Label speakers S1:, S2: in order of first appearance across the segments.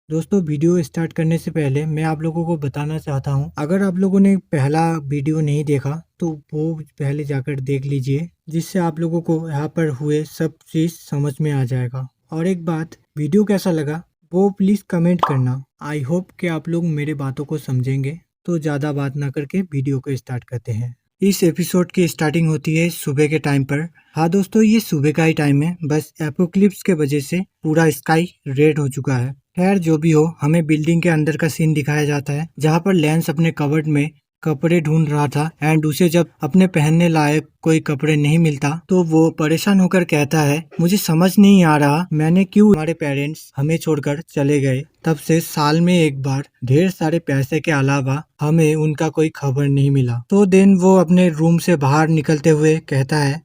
S1: दोस्तों video start करने से पहले मैं आप लोगों को बताना चाहता हूं, अगर आप लोगों ने पहला वीडियो नहीं देखा तो वो पहले जाकर देख लीजिए, जिससे आप लोगों को यहाँ पर हुए सब चीज समझ में आ जाएगा। और एक बात, वीडियो कैसा लगा वो प्लीज कमेंट करना। आई होप कि आप लोग मेरे बातों को समझेंगे। तो ज़्यादा बात ना करके वीडियो को स्टार्ट करते हैं। इस एपिसोड की स्टार्टिंग होती है सुबह के टाइम पर। हाँ दोस्तों, ये सुबह का ही टाइम है, बस एपोक्लिप्स के वजह से पूरा स्काई रेड हो चुका है। खैर जो भी हो, हमें बिल्डिंग के अंदर का सीन दिखाया जाता है, जहाँ पर लैंस अपने कबर्ड में कपड़े ढूंढ रहा था एंड उसे जब अपने पहनने लायक कोई कपड़े नहीं मिलता तो वो परेशान होकर कहता है, मुझे समझ नहीं आ रहा मैंने क्यों हमारे पेरेंट्स हमें छोड़कर चले गए। तब से साल में एक बार ढेर सारे पैसे के अलावा हमें उनका कोई खबर नहीं मिला। तो देन वो अपने रूम से बाहर निकलते हुए कहता है,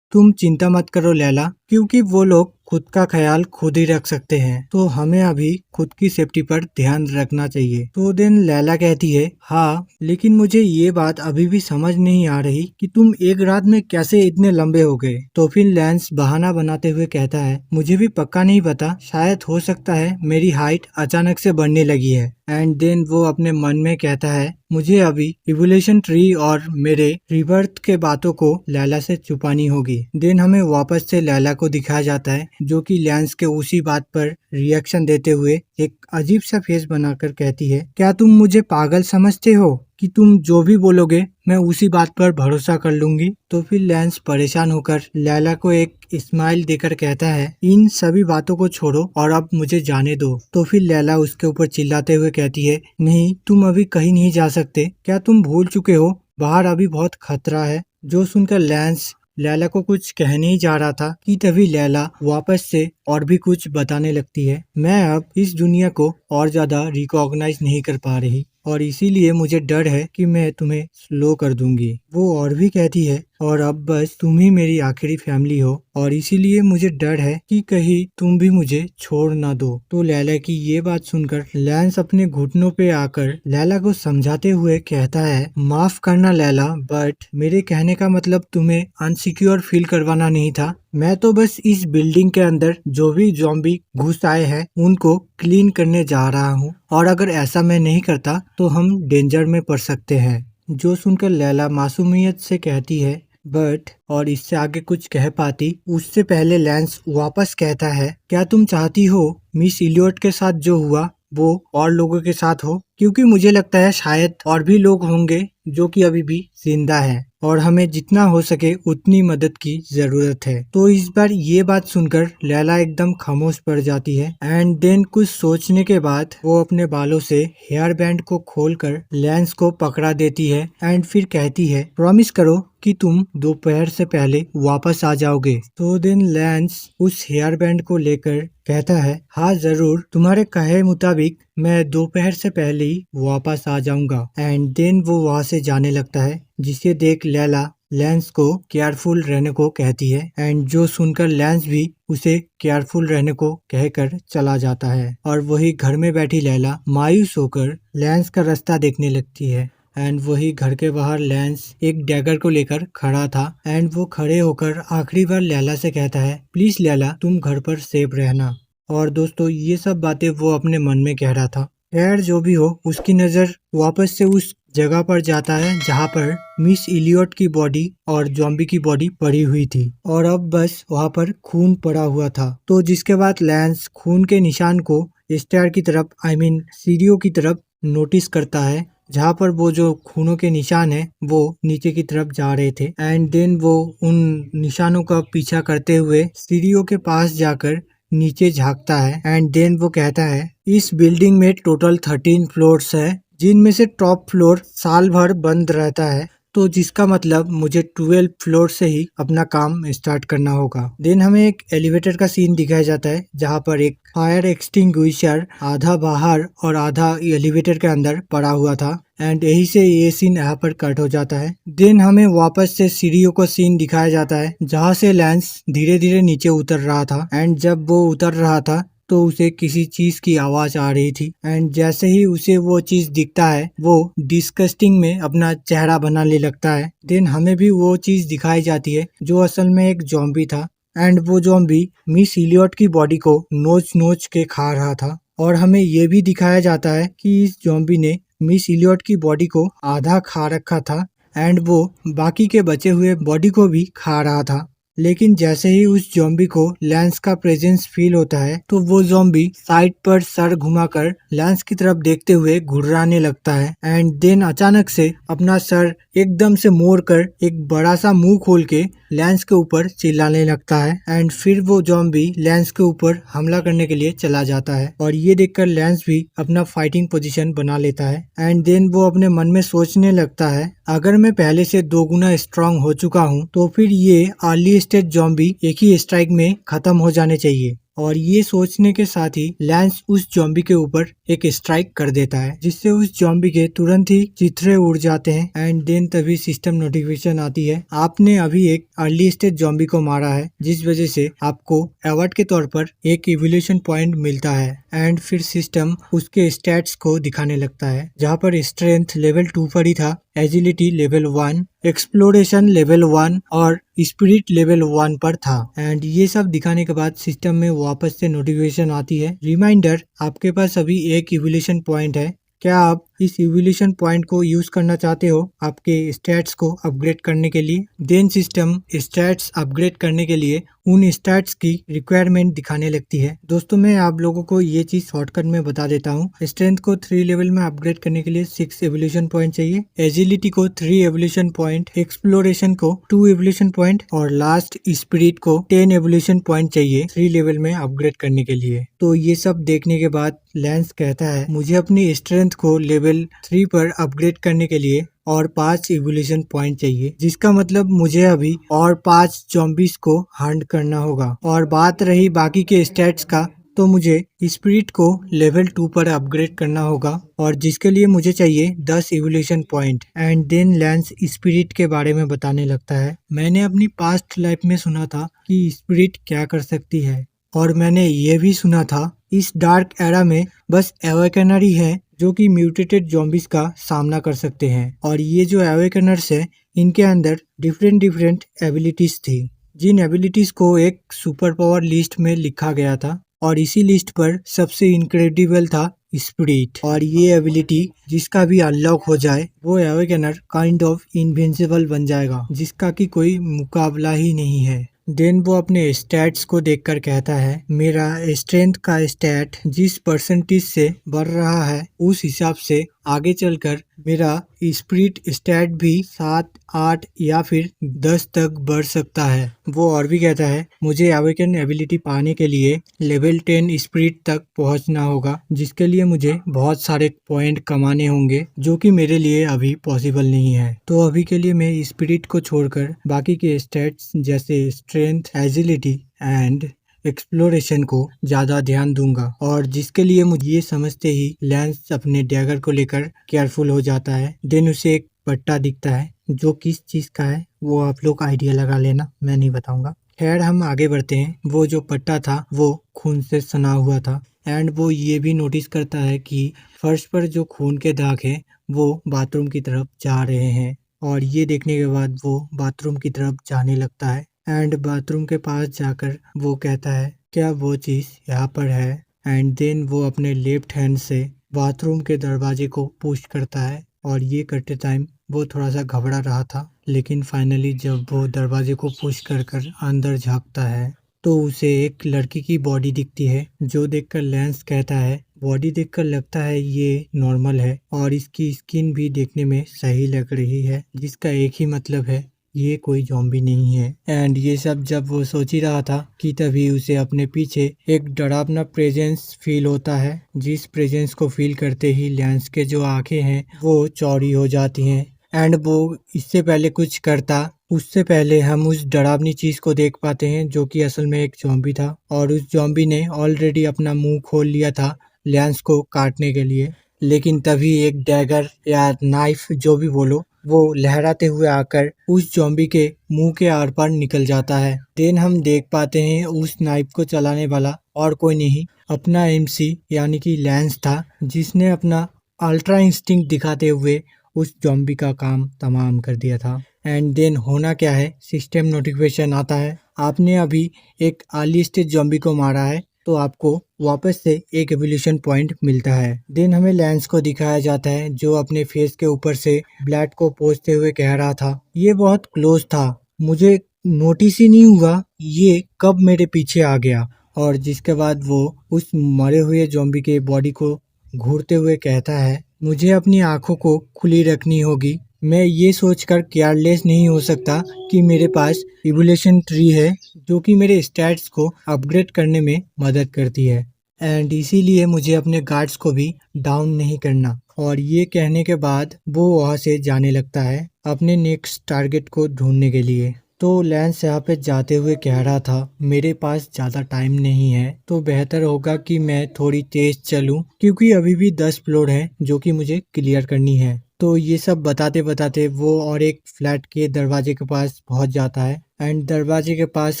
S1: तुम चिंता मत करो लैला, क्योंकि वो लोग खुद का ख्याल खुद ही रख सकते हैं, तो हमें अभी खुद की सेफ्टी पर ध्यान रखना चाहिए। तो देन लैला कहती है, हाँ लेकिन मुझे ये बात अभी भी समझ नहीं आ रही कि तुम एक रात में कैसे इतने लंबे हो गए। तो फिर लैंस बहाना बनाते हुए कहता है, मुझे भी पक्का नहीं पता, शायद हो सकता है मेरी हाइट अचानक से बढ़ने लगी है। एंड देन वो अपने मन में कहता है, मुझे अभी इवोल्यूशन ट्री और मेरे रिबर्थ के बातों को लैला से छुपानी होगी। देन हमें वापस से लैला को दिखाया जाता है, जो कि लैंस के उसी बात पर रिएक्शन देते हुए एक अजीब सा फेस बनाकर कहती है, क्या तुम मुझे पागल समझते हो कि तुम जो भी बोलोगे मैं उसी बात पर भरोसा कर लूंगी। तो फिर लैंस परेशान होकर लैला को एक स्माइल देकर कहता है, इन सभी बातों को छोड़ो और अब मुझे जाने दो। तो फिर लैला उसके ऊपर चिल्लाते हुए कहती है, नहीं तुम अभी कहीं नहीं जा सकते, क्या तुम भूल चुके हो बाहर अभी बहुत खतरा है। जो सुनकर लैंस लैला को कुछ कहने ही जा रहा था कि तभी लैला वापस से और भी कुछ बताने लगती है, मैं अब इस दुनिया को और ज्यादा रिकॉग्नाइज नहीं कर पा रही और इसीलिए मुझे डर है कि मैं तुम्हें स्लो कर दूंगी। वो और भी कहती है, और अब बस तुम ही मेरी आखिरी फैमिली हो और इसीलिए मुझे डर है कि कहीं तुम भी मुझे छोड़ ना दो। तो लैला की ये बात सुनकर लैंस अपने घुटनों पे आकर लैला को समझाते हुए कहता है, माफ करना लैला, बट मेरे कहने का मतलब तुम्हें अनसिक्योर फील करवाना नहीं था। मैं तो बस इस बिल्डिंग के अंदर जो भी ज़ॉम्बी घुस आए हैं उनको क्लीन करने जा रहा हूँ, और अगर ऐसा मैं नहीं करता तो हम डेंजर में पड़ सकते हैं। जो सुनकर लैला मासूमियत से कहती है, बट और इससे आगे कुछ कह पाती उससे पहले लैंस वापस कहता है, क्या तुम चाहती हो मिस इलियट के साथ जो हुआ वो और लोगों के साथ हो, क्योंकि मुझे लगता है शायद और भी लोग होंगे जो कि अभी भी जिंदा है और हमें जितना हो सके उतनी मदद की जरूरत है। तो इस बार ये बात सुनकर लैला एकदम खामोश पड़ जाती है एंड देन कुछ सोचने के बाद वो अपने बालों से हेयर बैंड को खोलकर लैंस को पकड़ा देती है एंड फिर कहती है, प्रॉमिस करो कि तुम दोपहर से पहले वापस आ जाओगे। तो देन लैंस उस हेयर बैंड को लेकर कहता है, हाँ जरूर, तुम्हारे कहे मुताबिक मैं दोपहर से पहले ही वापस आ जाऊंगा। एंड देन वो वहाँ से जाने लगता है, जिसे देख लैला लैंस को केयरफुल रहने को कहती है एंड जो सुनकर लैंस भी उसे केयरफुल रहने को कहकर चला जाता है। और वही घर में बैठी लैला मायूस होकर लैंस का रास्ता देखने लगती है एंड वही घर के बाहर लैंस एक डैगर को लेकर खड़ा था एंड वो खड़े होकर आखिरी बार लैला से कहता है, प्लीज लैला तुम घर पर सेफ रहना। और दोस्तों ये सब बातें वो अपने मन में कह रहा था। खैर जो भी हो, उसकी नजर वापस से उस जगह पर जाता है जहाँ पर मिस इलियट की बॉडी और जॉम्बी की बॉडी पड़ी हुई थी और अब बस वहाँ पर खून पड़ा हुआ था। तो जिसके बाद लैंस खून के निशान को स्टेयर की तरफ सीढ़ियों की तरफ नोटिस करता है, जहाँ पर वो जो खूनों के निशान है वो नीचे की तरफ जा रहे थे एंड देन वो उन निशानों का पीछा करते हुए सीढ़ियों के पास जाकर नीचे झांकता है एंड देन वो कहता है, इस बिल्डिंग में टोटल 13 फ्लोर्स है, जिनमें से टॉप फ्लोर साल भर बंद रहता है, तो जिसका मतलब मुझे 12 फ्लोर से ही अपना काम स्टार्ट करना होगा। देन हमें एक एलिवेटर का सीन दिखाया जाता है, जहाँ पर एक फायर एक्सटिंग्विशर आधा बाहर और आधा एलिवेटर के अंदर पड़ा हुआ था एंड यही से ये सीन यहाँ पर कट हो जाता है। देन हमें वापस से सीढ़ियों का सीन दिखाया जाता है, जहाँ से लैंस धीरे धीरे नीचे उतर रहा था एंड जब वो उतर रहा था तो उसे किसी चीज की आवाज आ रही थी एंड जैसे ही उसे वो चीज दिखता है वो डिस्कस्टिंग में अपना चेहरा बनाने लगता है। देन हमें भी वो चीज दिखाई जाती है जो असल में एक जॉम्बी था एंड वो ज़ॉम्बी मिस इलियट की बॉडी को नोच नोच के खा रहा था। और हमें ये भी दिखाया जाता है कि इस ज़ॉम्बी ने मिस इलियट की बॉडी को आधा खा रखा था एंड वो बाकी के बचे हुए बॉडी को भी खा रहा था। लेकिन जैसे ही उस ज़ॉम्बी को लैंस का प्रेजेंस फील होता है तो वो ज़ॉम्बी साइड पर सर घुमाकर लैंस की तरफ देखते हुए घुर्राने लगता है एंड देन अचानक से अपना सर एकदम से मोड़कर एक बड़ा सा मुंह खोल के लैंस के ऊपर चिल्लाने लगता है एंड फिर वो ज़ॉम्बी लैंस के ऊपर हमला करने के लिए चला जाता है। और ये देखकर लैंस भी अपना फाइटिंग पोजीशन बना लेता है एंड देन वो अपने मन में सोचने लगता है, अगर मैं पहले से 2 गुना स्ट्रांग हो चुका हूँ तो फिर ये अर्ली स्टेज ज़ॉम्बी एक ही स्ट्राइक में खत्म हो जाने चाहिए। और ये सोचने के साथ ही लैंस उस ज़ॉम्बी के ऊपर एक स्ट्राइक कर देता है जिससे उस ज़ॉम्बी के तुरंत ही चिथड़े उड़ जाते हैं एंड देन तभी सिस्टम नोटिफिकेशन आती है, आपने अभी एक अर्ली स्टेज ज़ॉम्बी को मारा है, जिस वजह से आपको अवार्ड के तौर पर एक इवोल्यूशन पॉइंट मिलता है। एंड फिर सिस्टम उसके स्टैट्स को दिखाने लगता है, जहाँ पर स्ट्रेंथ लेवल 2 पर ही था, एजिलिटी लेवल 1, एक्सप्लोरेशन लेवल 1 और स्पिरिट लेवल 1 पर था। एंड ये सब दिखाने के बाद सिस्टम में वापस से नोटिफिकेशन आती है, रिमाइंडर आपके पास अभी एक इवोल्यूशन पॉइंट है, क्या आप इस इवोल्यूशन पॉइंट को यूज करना चाहते हो आपके स्टैट्स को अपग्रेड करने के लिए। देन सिस्टम स्टैट्स अपग्रेड करने के लिए उन स्टैट्स की रिक्वायरमेंट दिखाने लगती है। दोस्तों मैं आप लोगों को ये चीज शॉर्टकट में बता देता हूँ। स्ट्रेंथ को 3 लेवल में अपग्रेड करने के लिए 6 एवोल्यूशन पॉइंट चाहिए, एजिलिटी को 3 एवोल्यूशन पॉइंट, एक्सप्लोरेशन को 2 एवोल्यूशन पॉइंट और लास्ट स्पिरिट को 10 एवोल्यूशन पॉइंट चाहिए 3 लेवल में अपग्रेड करने के लिए। तो ये सब देखने के बाद लैंस कहता है, मुझे अपनी स्ट्रेंथ को लेवल 3 पर अपग्रेड करने के लिए और 5 इवोल्यूशन पॉइंट चाहिए, जिसका मतलब मुझे अभी और 5 ज़ॉम्बीज को हंट करना होगा। और बात रही बाकी के स्टैट्स का, तो मुझे स्पिरिट को लेवल 2 पर अपग्रेड करना होगा और जिसके लिए मुझे चाहिए 10 evolution point. And then lens spirit के बारे में बताने लगता है, मैंने अपनी पास्ट लाइफ में सुना था कि स्पिरिट क्या कर सकती है और मैंने ये भी सुना था इस डार्क एरा में बस अवेकनर ही है जो कि म्यूटेटेड ज़ॉम्बीज का सामना कर सकते हैं। और ये जो अवेकनर्स है इनके अंदर डिफरेंट एबिलिटीज थी, जिन एबिलिटीज को एक सुपर पावर लिस्ट में लिखा गया था और इसी लिस्ट पर सबसे इनक्रेडिबल था स्पिरिट। और ये एबिलिटी जिसका भी अनलॉक हो जाए वो अवेकनर काइंड ऑफ इनविंसिबल बन जाएगा, जिसका कि कोई मुकाबला ही नहीं है। देन वो अपने स्टैट्स को देखकर कहता है, मेरा स्ट्रेंथ का स्टैट जिस परसेंटेज से बढ़ रहा है उस हिसाब से आगे चलकर मेरा स्पिरिट स्टैट भी 7, 8 या फिर 10 तक बढ़ सकता है। वो और भी कहता है, मुझे अवेकन एबिलिटी पाने के लिए लेवल 10 स्पिरिट तक पहुंचना होगा, जिसके लिए मुझे बहुत सारे पॉइंट कमाने होंगे जो कि मेरे लिए अभी पॉसिबल नहीं है। तो अभी के लिए मैं स्पिरिट को छोड़कर बाकी के स्टैट्स जैसे स्ट्रेंथ, एजिलिटी एंड एक्सप्लोरेशन को ज्यादा ध्यान दूंगा। और जिसके लिए मुझे ये समझते ही लैंस अपने डैगर को लेकर केयरफुल हो जाता है। देन उसे एक पट्टा दिखता है जो किस चीज का है वो आप लोग आइडिया लगा लेना, मैं नहीं बताऊंगा। खैर हम आगे बढ़ते हैं। वो जो पट्टा था वो खून से सना हुआ था एंड वो ये भी नोटिस करता है कि फर्श पर जो खून के दाग हैं वो बाथरूम की तरफ जा रहे हैं। और ये देखने के बाद वो बाथरूम की तरफ जाने लगता है एंड बाथरूम के पास जाकर वो कहता है, क्या वो चीज़ यहाँ पर है। एंड देन वो अपने लेफ्ट हैंड से बाथरूम के दरवाजे को पुश करता है और ये करते टाइम वो थोड़ा सा घबरा रहा था, लेकिन फाइनली जब वो दरवाजे को पुश कर कर अंदर झांकता है तो उसे एक लड़की की बॉडी दिखती है, जो देखकर लैंस कहता है, बॉडी देखकर लगता है ये नॉर्मल है और इसकी स्किन भी देखने में सही लग रही है, जिसका एक ही मतलब है ये कोई ज़ॉम्बी नहीं है। एंड ये सब जब वो सोच ही रहा था कि तभी उसे अपने पीछे एक डरावना प्रेजेंस फील होता है, जिस प्रेजेंस को फील करते ही लैंस के जो आंखें हैं वो चौड़ी हो जाती हैं। एंड वो इससे पहले कुछ करता उससे पहले हम उस डरावनी चीज को देख पाते हैं जो कि असल में एक ज़ॉम्बी था और उस ज़ॉम्बी ने ऑलरेडी अपना मुंह खोल लिया था लैंस को काटने के लिए। लेकिन तभी एक डैगर या नाइफ जो भी बोलो वो लहराते हुए आकर उस ज़ॉम्बी के मुंह के आर पार निकल जाता है। देन हम देख पाते हैं उस नाइफ को चलाने वाला और कोई नहीं अपना एमसी यानी कि लैंस था, जिसने अपना अल्ट्रा इंस्टिंक्ट दिखाते हुए उस ज़ॉम्बी का काम तमाम कर दिया था। एंड देन होना क्या है, सिस्टम नोटिफिकेशन आता है, आपने अभी एक अर्ली स्टेज ज़ॉम्बी को मारा है तो आपको वापस से एक एवोल्यूशन पॉइंट मिलता है। देन हमें लैंस को दिखाया जाता है जो अपने फेस के ऊपर से ब्लड को पोंछते हुए कह रहा था, ये बहुत क्लोज था, मुझे नोटिस ही नहीं हुआ ये कब मेरे पीछे आ गया। और जिसके बाद वो उस मरे हुए ज़ॉम्बी के बॉडी को घूरते हुए कहता है, मुझे अपनी आंखों को खुली रखनी होगी, मैं ये सोचकर केयरलेस नहीं हो सकता कि मेरे पास इवोल्यूशन ट्री है जो कि मेरे स्टैट्स को अपग्रेड करने में मदद करती है एंड इसीलिए मुझे अपने गार्ड्स को भी डाउन नहीं करना। और ये कहने के बाद वो वहाँ से जाने लगता है अपने नेक्स्ट टारगेट को ढूंढने के लिए। तो लैंस यहाँ पे जाते हुए कह रहा था, मेरे पास ज़्यादा टाइम नहीं है तो बेहतर होगा कि मैं थोड़ी तेज चलूं क्योंकि अभी भी 10 फ्लोर है जो कि मुझे क्लियर करनी है। तो ये सब बताते बताते वो और एक फ्लैट के दरवाजे के पास पहुंच जाता है एंड दरवाजे के पास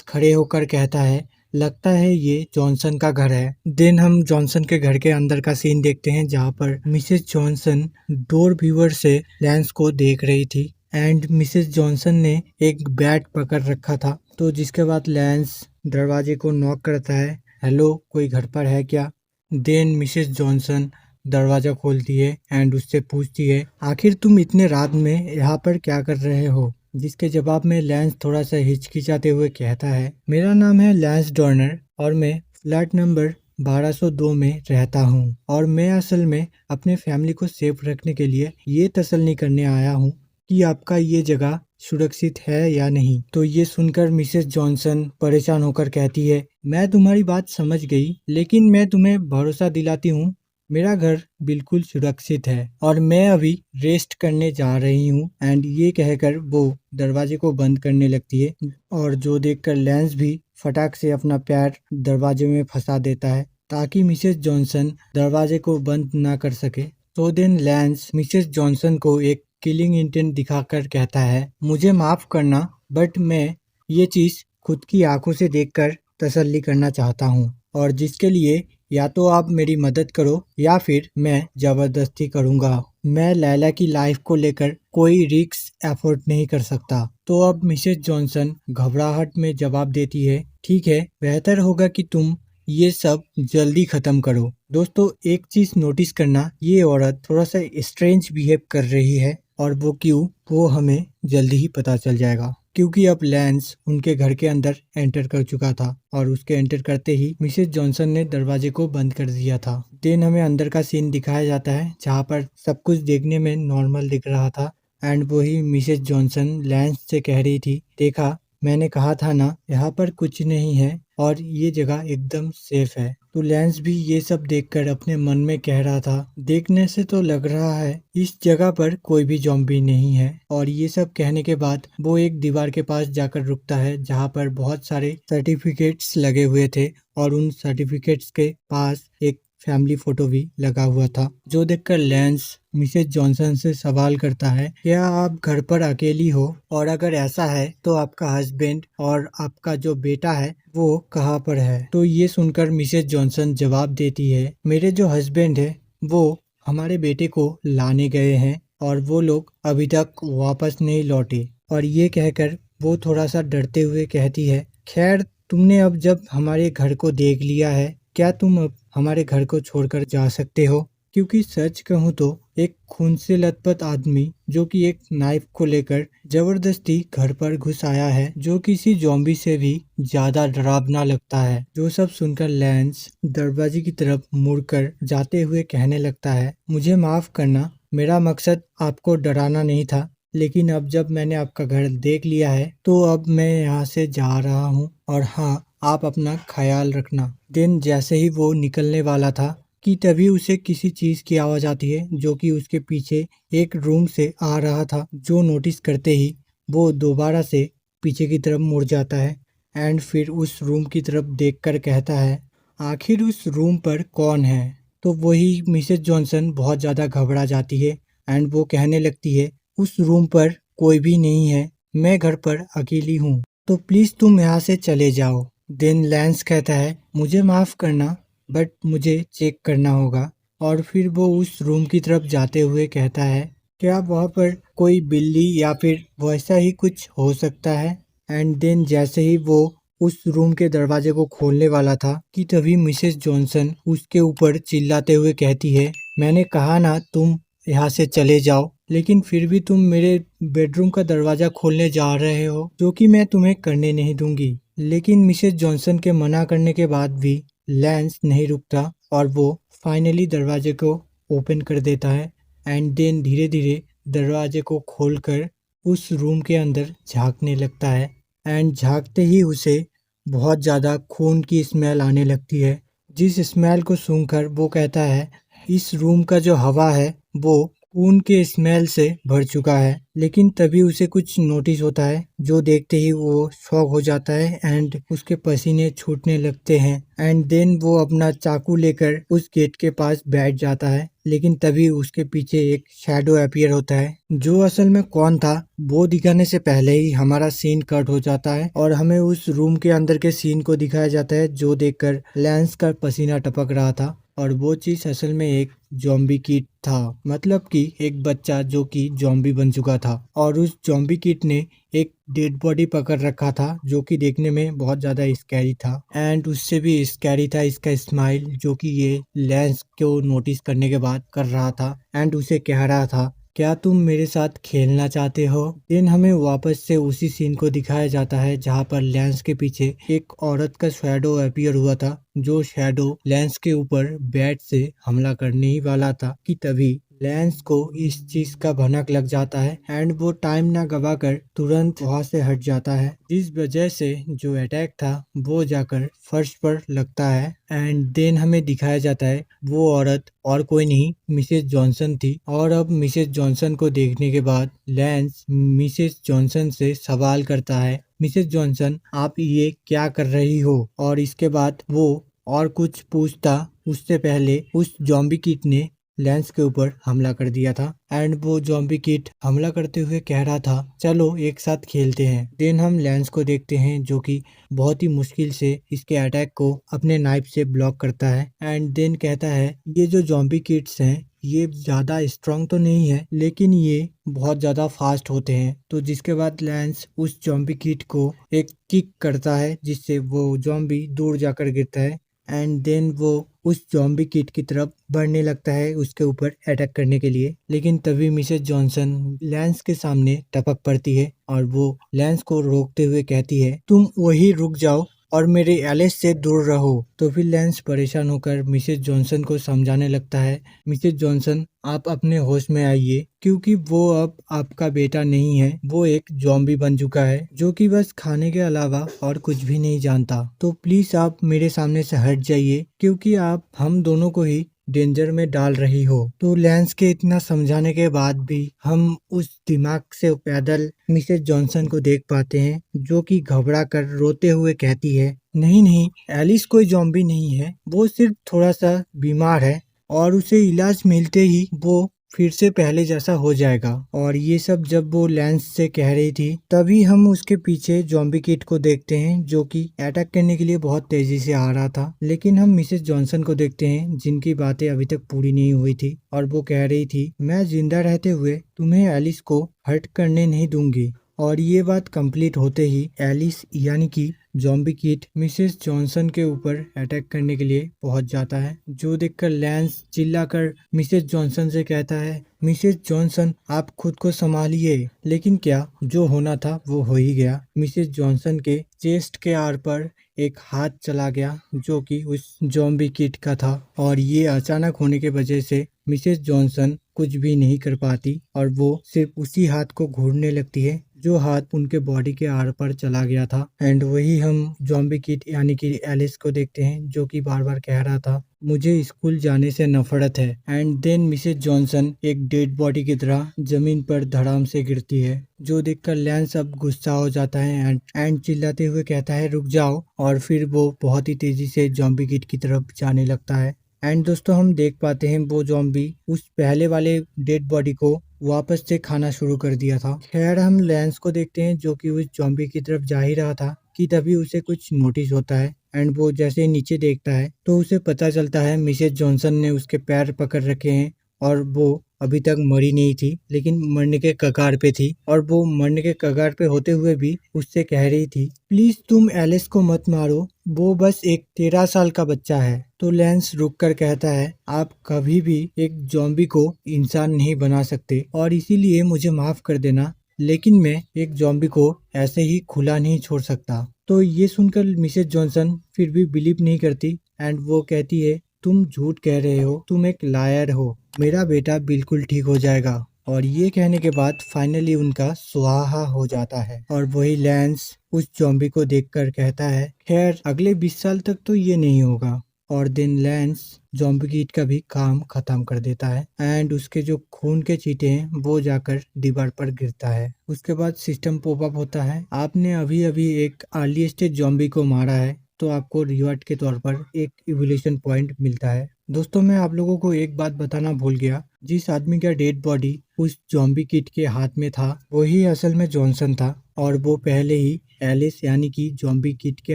S1: खड़े होकर कहता है, लगता है ये जॉनसन का घर है। देन हम जॉनसन के घर के अंदर का सीन देखते हैं जहाँ पर मिसेस जॉनसन डोर व्यूअर से लैंस को देख रही थी एंड मिसेस जॉनसन ने एक बैट पकड़ रखा था। तो जिसके बाद लैंस दरवाजे को नॉक करता है, हेलो कोई घर पर है क्या। देन मिसेस जॉनसन दरवाजा खोलती है एंड उससे पूछती है, आखिर तुम इतने रात में यहाँ पर क्या कर रहे हो। जिसके जवाब में लैंस थोड़ा सा हिचकिचाते हुए कहता है, मेरा नाम है लैंस डॉर्नर और मैं फ्लैट नंबर 1202 में रहता हूँ और मैं असल में अपने फैमिली को सेफ रखने के लिए ये तसल्ली करने आया हूँ कि आपका ये जगह सुरक्षित है या नहीं। तो ये सुनकर मिसेस जॉनसन परेशान होकर कहती है, मैं तुम्हारी बात समझ गई लेकिन मैं तुम्हें भरोसा दिलाती हूँ मेरा घर बिल्कुल सुरक्षित है और मैं अभी रेस्ट करने जा रही हूँ। एंड ये कहकर वो दरवाजे को बंद करने लगती है और जो देखकर लैंस भी फटाक से अपना पैर दरवाजे में फंसा देता है ताकि मिसेस जॉनसन दरवाजे को बंद ना कर सके। तो दिन लैंस मिसेस जॉनसन को एक किलिंग इंटेंट दिखाकर कहता है, मुझे माफ करना बट मैं ये चीज खुद की आंखों से देखकर तसल्ली करना चाहता हूँ और जिसके लिए या तो आप मेरी मदद करो या फिर मैं जबरदस्ती करूँगा। मैं लैला की लाइफ को लेकर कोई रिस्क एफोर्ड नहीं कर सकता। तो अब मिसेस जॉनसन घबराहट में जवाब देती है, ठीक है बेहतर होगा कि तुम ये सब जल्दी खत्म करो। दोस्तों एक चीज नोटिस करना, ये औरत थोड़ा सा स्ट्रेंज बिहेव कर रही है और वो क्यों, वो हमें जल्दी ही पता चल जाएगा क्योंकि अब लैंस उनके घर के अंदर एंटर कर चुका था और उसके एंटर करते ही मिसेस जॉनसन ने दरवाजे को बंद कर दिया था। देन हमें अंदर का सीन दिखाया जाता है जहाँ पर सब कुछ देखने में नॉर्मल दिख रहा था एंड वही मिसेस जॉनसन लैंस से कह रही थी, देखा मैंने कहा था ना यहाँ पर कुछ नहीं है और ये जगह एकदम सेफ है। तो लैंस भी ये सब देखकर अपने मन में कह रहा था, देखने से तो लग रहा है इस जगह पर कोई भी ज़ॉम्बी नहीं है। और ये सब कहने के बाद वो एक दीवार के पास जाकर रुकता है जहाँ पर बहुत सारे सर्टिफिकेट्स लगे हुए थे और उन सर्टिफिकेट्स के पास एक फैमिली फोटो भी लगा हुआ था। जो देखकर लैंस मिसेस जॉनसन से सवाल करता है, क्या आप घर पर अकेली हो और अगर ऐसा है तो आपका हस्बैंड और आपका जो बेटा है वो कहाँ पर है। तो ये सुनकर मिसेस जॉनसन जवाब देती है, मेरे जो हस्बैंड है वो हमारे बेटे को लाने गए हैं और वो लोग अभी तक वापस नहीं लौटे। और ये कहकर वो थोड़ा सा डरते हुए कहती है, खैर तुमने अब जब हमारे घर को देख लिया है क्या तुम अब हमारे घर को छोड़कर जा सकते हो। क्योंकि सच कहूँ तो एक खून से लथपथ आदमी जो कि एक नाइफ को लेकर जबरदस्ती घर पर घुस आया है जो किसी ज़ॉम्बी से भी ज्यादा डरावना लगता है। जो सब सुनकर लैंस दरवाजे की तरफ मुड़कर जाते हुए कहने लगता है, मुझे माफ करना, मेरा मकसद आपको डराना नहीं था लेकिन अब जब मैंने आपका घर देख लिया है तो अब मैं यहाँ से जा रहा हूँ और हाँ आप अपना ख्याल रखना। दिन जैसे ही वो निकलने वाला था कि तभी उसे किसी चीज की आवाज आती है जो कि उसके पीछे एक रूम से आ रहा था। जो नोटिस करते ही वो दोबारा से पीछे की तरफ मुड़ जाता है एंड फिर उस रूम की तरफ देखकर कहता है, आखिर उस रूम पर कौन है। तो वही मिसेस जॉनसन बहुत ज़्यादा घबरा जाती है एंड वो कहने लगती है, उस रूम पर कोई भी नहीं है, मैं घर पर अकेली हूँ तो प्लीज़ तुम यहाँ से चले जाओ। देन लैंस कहता है, मुझे माफ़ करना बट मुझे चेक करना होगा। और फिर वो उस रूम की तरफ जाते हुए कहता है, क्या वहाँ पर कोई बिल्ली या फिर वैसा ही कुछ हो सकता है? एंड देन जैसे ही वो उस रूम के दरवाजे को खोलने वाला था कि तभी मिसेस जॉनसन उसके ऊपर चिल्लाते हुए कहती है, मैंने कहा ना तुम यहाँ से चले जाओ, लेकिन फिर भी तुम मेरे बेडरूम का दरवाजा खोलने जा रहे हो, जो कि मैं तुम्हें करने नहीं दूंगी। लेकिन मिसेस जॉनसन के मना करने के बाद भी लैंस नहीं रुकता और वो फाइनली दरवाजे को ओपन कर देता है एंड देन धीरे धीरे दरवाजे को खोलकर उस रूम के अंदर झांकने लगता है एंड झांकते ही उसे बहुत ज़्यादा खून की स्मेल आने लगती है, जिस स्मेल को सूंघकर वो कहता है इस रूम का जो हवा है वो खून के स्मेल से भर चुका है। लेकिन तभी उसे कुछ नोटिस होता है, जो देखते ही वो शॉक हो जाता है एंड उसके पसीने छूटने लगते हैं एंड देन वो अपना चाकू लेकर उस गेट के पास बैठ जाता है। लेकिन तभी उसके पीछे एक शैडो अपीयर होता है, जो असल में कौन था वो दिखाने से पहले ही हमारा सीन कट हो जाता है और हमें उस रूम के अंदर के सीन को दिखाया जाता है, जो देखकर लैंस का पसीना टपक रहा था। और वो चीज असल में एक जॉम्बी किट था, मतलब कि एक बच्चा जो कि जॉम्बी बन चुका था और उस जॉम्बी किट ने एक डेड बॉडी पकड़ रखा था, जो कि देखने में बहुत ज्यादा स्कैरी था एंड उससे भी स्कैरी था इसका स्माइल, जो कि ये लेंस को नोटिस करने के बाद कर रहा था एंड उसे कह रहा था क्या तुम मेरे साथ खेलना चाहते हो। देन हमें वापस से उसी सीन को दिखाया जाता है जहाँ पर लेंस के पीछे एक औरत का शैडो अपीयर हुआ था, जो शैडो लेंस के ऊपर बैट से हमला करने ही वाला था कि तभी लेंस को इस चीज का भनक लग जाता है एंड वो टाइम ना गवाकर तुरंत वहां से हट जाता है, जिस वजह से जो अटैक था वो जाकर फर्श पर लगता है एंड देन हमें दिखाया जाता है वो औरत और कोई नहीं मिसेस जॉनसन थी। और अब मिसेस जॉनसन को देखने के बाद लेंस मिसेस जॉनसन से सवाल करता है, मिसेस जॉनसन आप ये क्या कर रही हो। और इसके बाद वो और कुछ पूछता उससे पहले उस जॉम्बी किट ने लेंस के ऊपर हमला कर दिया था एंड वो जॉम्बी किट हमला करते हुए कह रहा था चलो एक साथ खेलते हैं। देन हम लेंस को देखते हैं जो कि बहुत ही मुश्किल से इसके अटैक को अपने नाइफ से ब्लॉक करता है एंड देन कहता है ये जो जॉम्बी किट्स हैं ये ज्यादा स्ट्रांग तो नहीं है, लेकिन ये बहुत ज्यादा फास्ट होते हैं। तो जिसके बाद लेंस उस जॉम्बी किट को एक किक करता है जिससे वो जॉम्बी दूर जाकर गिरता है एंड देन वो उस जॉम्बी किट की तरफ बढ़ने लगता है उसके ऊपर अटैक करने के लिए। लेकिन तभी मिसेस जॉनसन लेंस के सामने टपक पड़ती है और वो लेंस को रोकते हुए कहती है तुम वही रुक जाओ और मेरे एलिस से दूर रहो। तो फिर लेंस परेशान होकर मिसेस जॉनसन को समझाने लगता है, मिसेस जॉनसन आप अपने होश में आइए, क्योंकि वो अब आपका बेटा नहीं है, वो एक जॉम्बी बन चुका है जो कि बस खाने के अलावा और कुछ भी नहीं जानता। तो प्लीज आप मेरे सामने से हट जाइए, क्योंकि आप हम दोनों को ही डेंजर में डाल रही हो। तो लेंस के इतना समझाने के बाद भी हम उस दिमाग से पैदल मिसेस जॉनसन को देख पाते हैं, जो कि घबरा कर रोते हुए कहती है नहीं नहीं एलिस कोई जॉम्बी नहीं है, वो सिर्फ थोड़ा सा बीमार है और उसे इलाज मिलते ही वो फिर से पहले जैसा हो जाएगा। और ये सब जब वो लेंस से कह रही थी तभी हम उसके पीछे जॉम्बी किट को देखते हैं, जो कि अटैक करने के लिए बहुत तेजी से आ रहा था। लेकिन हम मिसेस जॉनसन को देखते हैं जिनकी बातें अभी तक पूरी नहीं हुई थी और वो कह रही थी मैं जिंदा रहते हुए तुम्हें एलिस को हर्ट करने नहीं दूंगी। और ये बात कंप्लीट होते ही एलिस यानी कि जॉम्बी किट मिसेस जॉनसन के ऊपर अटैक करने के लिए पहुंच जाता है, जो देखकर लेंस चिल्लाकर मिसेस जॉनसन से कहता है मिसेस जॉनसन आप खुद को संभालिए। लेकिन क्या जो होना था वो हो ही गया। मिसेस जॉनसन के चेस्ट के आर पर एक हाथ चला गया जो कि उस जॉम्बी किट का था और ये अचानक होने के वजह से मिसेस जॉनसन कुछ भी नहीं कर पाती और वो सिर्फ उसी हाथ को घूरने लगती है जो हाथ उनके बॉडी के आर पर चला गया था। एंड वही हम जॉम्बी किट यानी कि एलिस को देखते हैं जो कि बार बार कह रहा था मुझे स्कूल जाने से नफरत है। एंड देन मिसेस जॉनसन एक डेड बॉडी की तरह जमीन पर धड़ाम से गिरती है, जो देखकर लेंस अब गुस्सा हो जाता है एंड चिल्लाते हुए कहता है रुक जाओ। और फिर वो बहुत ही तेजी से जॉम्बी किट की तरफ जाने लगता है। एंड दोस्तों हम देख पाते हैं वो जॉम्बी उस पहले वाले डेड बॉडी को वापस से खाना शुरू कर दिया था। खैर हम लेंस को देखते हैं जो कि उस जॉम्बी की तरफ जा ही रहा था कि तभी उसे कुछ नोटिस होता है एंड वो जैसे ही नीचे देखता है तो उसे पता चलता है मिसेस जॉनसन ने उसके पैर पकड़ रखे हैं और वो अभी तक मरी नहीं थी, लेकिन मरने के कगार पे थी, और वो मरने के कगार पे होते हुए भी उससे कह रही थी, प्लीज तुम एलिस को मत मारो, वो बस एक 13 साल का बच्चा है। तो लेंस रुक कर कहता है, आप कभी भी एक जॉम्बी को इंसान नहीं बना सकते, और इसीलिए मुझे माफ कर देना, लेकिन मैं एक जॉम्बी को ऐसे ही खुला नहीं छोड़ सकता। तो ये सुनकर मिसेस जॉनसन फिर भी बिलीव नहीं करती, एंड वो कहती है, तुम झूठ कह रहे हो, तुम एक लायर हो, मेरा बेटा बिल्कुल ठीक हो जाएगा। और ये कहने के बाद फाइनली उनका सुहाहा हो जाता है, और वही लैंस उस जॉम्बी को देखकर कहता है, खैर अगले 20 साल तक तो ये नहीं होगा। और दिन लैंस जॉम्बी कीट का भी काम खत्म कर देता है, एंड उसके जो खून के चीटे हैं वो जाकर दीवार पर गिरता है। उसके बाद सिस्टम पॉपअप होता है, आपने अभी अभी एक अर्ली स्टेज जॉम्बी को मारा है, तो आपको रिवॉर्ड के तौर पर एक इवोल्यूशन पॉइंट मिलता है। दोस्तों, मैं आप लोगों को एक बात बताना भूल गया, जिस आदमी का डेड बॉडी उस जॉम्बी किट के हाथ में था वही असल में जॉनसन था, और वो पहले ही एलिस यानी कि जॉम्बी किट के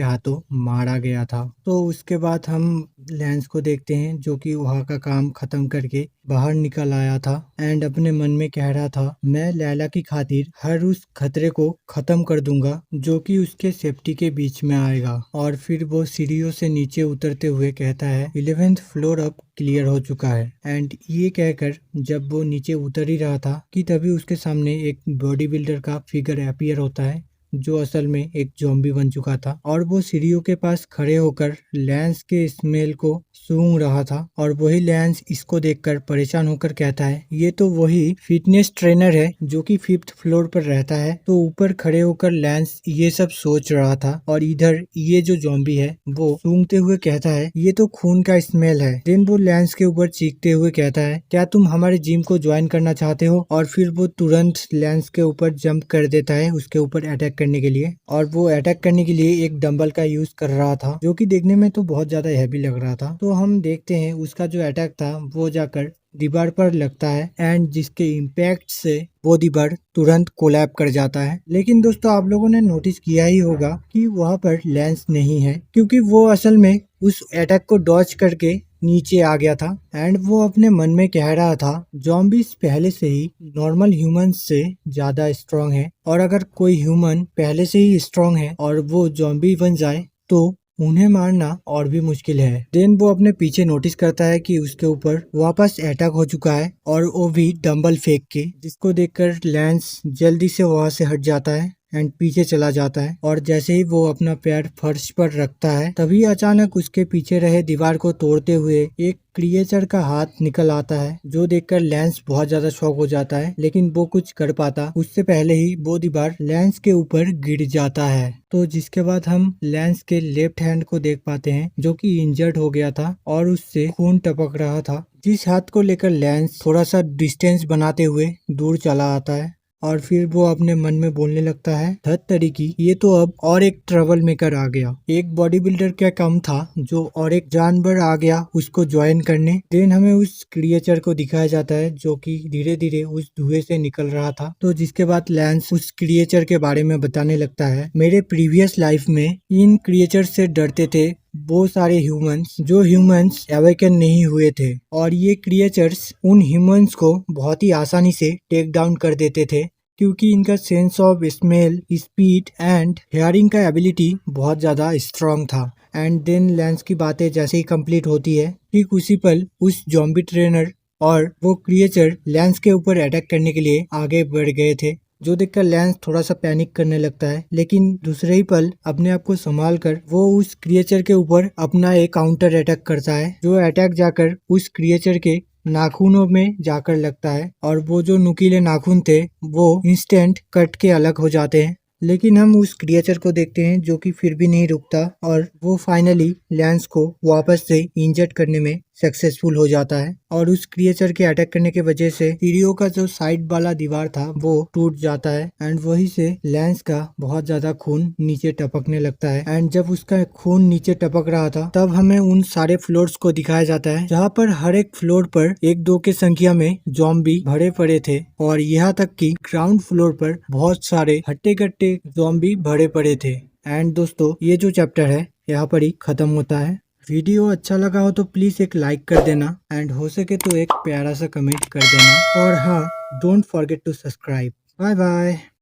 S1: हाथों मारा गया था। तो उसके बाद हम लैंस को देखते हैं, जो कि वहाँ का काम खत्म करके बाहर निकल आया था, एंड अपने मन में कह रहा था, मैं लैला की खातिर हर उस खतरे को खत्म कर दूंगा जो कि उसके सेफ्टी के बीच में आएगा। और फिर वो सीढ़ियों से नीचे उतरते हुए कहता है, 11th फ्लोर अब क्लियर हो चुका है। एंड ये कहकर जब वो नीचे उतर ही रहा था कि तभी उसके सामने एक बॉडी बिल्डर का फिगर अपीयर होता है, जो असल में एक ज़ॉम्बी बन चुका था, और वो सीढ़ियों के पास खड़े होकर लैंस के स्मेल को सूंघ रहा था। और वही लैंस इसको देखकर परेशान होकर कहता है, ये तो वही फिटनेस ट्रेनर है जो कि 5th फ्लोर पर रहता है। तो ऊपर खड़े होकर लैंस ये सब सोच रहा था, और इधर ये जो ज़ॉम्बी है वो सूंघते हुए कहता है, ये तो खून का स्मेल है। देन वो लैंस के ऊपर चीखते हुए कहता है, क्या तुम हमारे जिम को ज्वाइन करना चाहते हो? और फिर वो तुरंत लैंस के ऊपर जंप कर देता है उसके ऊपर अटैक करने के लिए, और वो अटैक करने के लिए एक डंबल का यूज कर रहा था, जो कि देखने में तो बहुत ज्यादा हैवी लग रहा था। तो हम देखते हैं उसका जो अटैक था वो जाकर दीवार पर लगता है, एंड जिसके इम्पैक्ट से वो दीवार तुरंत कोलैप कर जाता है। लेकिन दोस्तों, आप लोगों ने नोटिस किया ही होगा कि वहाँ पर लेंस नहीं है, क्योंकि वो असल में उस अटैक को डॉज करके नीचे आ गया था। एंड वो अपने मन में कह रहा था, जॉम्बीज पहले से ही नॉर्मल ह्यूमंस से ज्यादा स्ट्रांग है, और अगर कोई ह्यूमन पहले से ही स्ट्रांग है और वो जॉम्बी बन जाए तो उन्हें मारना और भी मुश्किल है। देन वो अपने पीछे नोटिस करता है कि उसके ऊपर वापस अटैक हो चुका है, और वो भी डंबल फेंक के, जिसको देखकर लैंस जल्दी से वहां से हट जाता है एंड पीछे चला जाता है। और जैसे ही वो अपना पैर फर्श पर रखता है, तभी अचानक उसके पीछे रहे दीवार को तोड़ते हुए एक क्रिएचर का हाथ निकल आता है, जो देखकर लैंस बहुत ज्यादा शॉक हो जाता है, लेकिन वो कुछ कर पाता उससे पहले ही वो दीवार लैंस के ऊपर गिर जाता है। तो जिसके बाद हम लैंस के लेफ्ट हैंड को देख पाते हैं, जो कि इंजर्ड हो गया था और उससे खून टपक रहा था, जिस हाथ को लेकर लैंस थोड़ा सा डिस्टेंस बनाते हुए दूर चला आता है। और फिर वो अपने मन में बोलने लगता है, धत तरीकी, ये तो अब और एक ट्रबल मेकर आ गया। एक बॉडी बिल्डर क्या कम था जो और एक जानवर आ गया उसको ज्वाइन करने। देन हमें उस क्रिएचर को दिखाया जाता है, जो कि धीरे धीरे उस धुएं से निकल रहा था। तो जिसके बाद लैंस उस क्रिएचर के बारे में बताने लगता है, मेरे प्रीवियस लाइफ में इन क्रिएचर से डरते थे वो सारे ह्यूमंस जो ह्यूमंस अवेकन नहीं हुए थे, और ये क्रिएचर्स उन ह्यूमंस को बहुत ही आसानी से टेक डाउन कर देते थे, क्योंकि इनका sense of smell, speed and hearing का एबिलिटी बहुत ज्यादा स्ट्रांग था। एंड देन लैंस की बातें जैसे ही कंप्लीट होती है, ठीक उसी पल उस जॉम्बी ट्रेनर और वो क्रिएचर लैंस के ऊपर अटैक करने के लिए आगे बढ़ गए थे, जो देखकर लैंस थोड़ा सा पैनिक करने लगता है। लेकिन दूसरे ही पल अपने आप को संभाल कर वो उस क्रिएचर के ऊपर अपना एक काउंटर अटैक करता है, जो अटैक जाकर उस क्रिएचर के नाखूनों में जाकर लगता है, और वो जो नुकीले नाखून थे वो इंस्टेंट कट के अलग हो जाते हैं। लेकिन हम उस क्रिएचर को देखते हैं जो कि फिर भी नहीं रुकता, और वो फाइनली लैंस को वापस से इंजर्ड करने में सक्सेसफुल हो जाता है। और उस क्रिएचर के अटैक करने की वजह से सीढ़ियों का जो साइड वाला दीवार था वो टूट जाता है, एंड वहीं से लैंस का बहुत ज्यादा खून नीचे टपकने लगता है। एंड जब उसका खून नीचे टपक रहा था, तब हमें उन सारे फ्लोर्स को दिखाया जाता है, जहाँ पर हर एक फ्लोर पर 1-2 के संख्या में जॉम्बी भरे पड़े थे, और यहाँ तक कि ग्राउंड फ्लोर पर बहुत सारे हट्टे कट्टे जॉम्बी भरे पड़े थे। एंड दोस्तों, ये जो चैप्टर है यहाँ पर ही खत्म होता है। वीडियो अच्छा लगा हो तो प्लीज एक लाइक कर देना एंड हो सके तो एक प्यारा सा कमेंट कर देना और हाँ, don't forget to subscribe. Bye bye.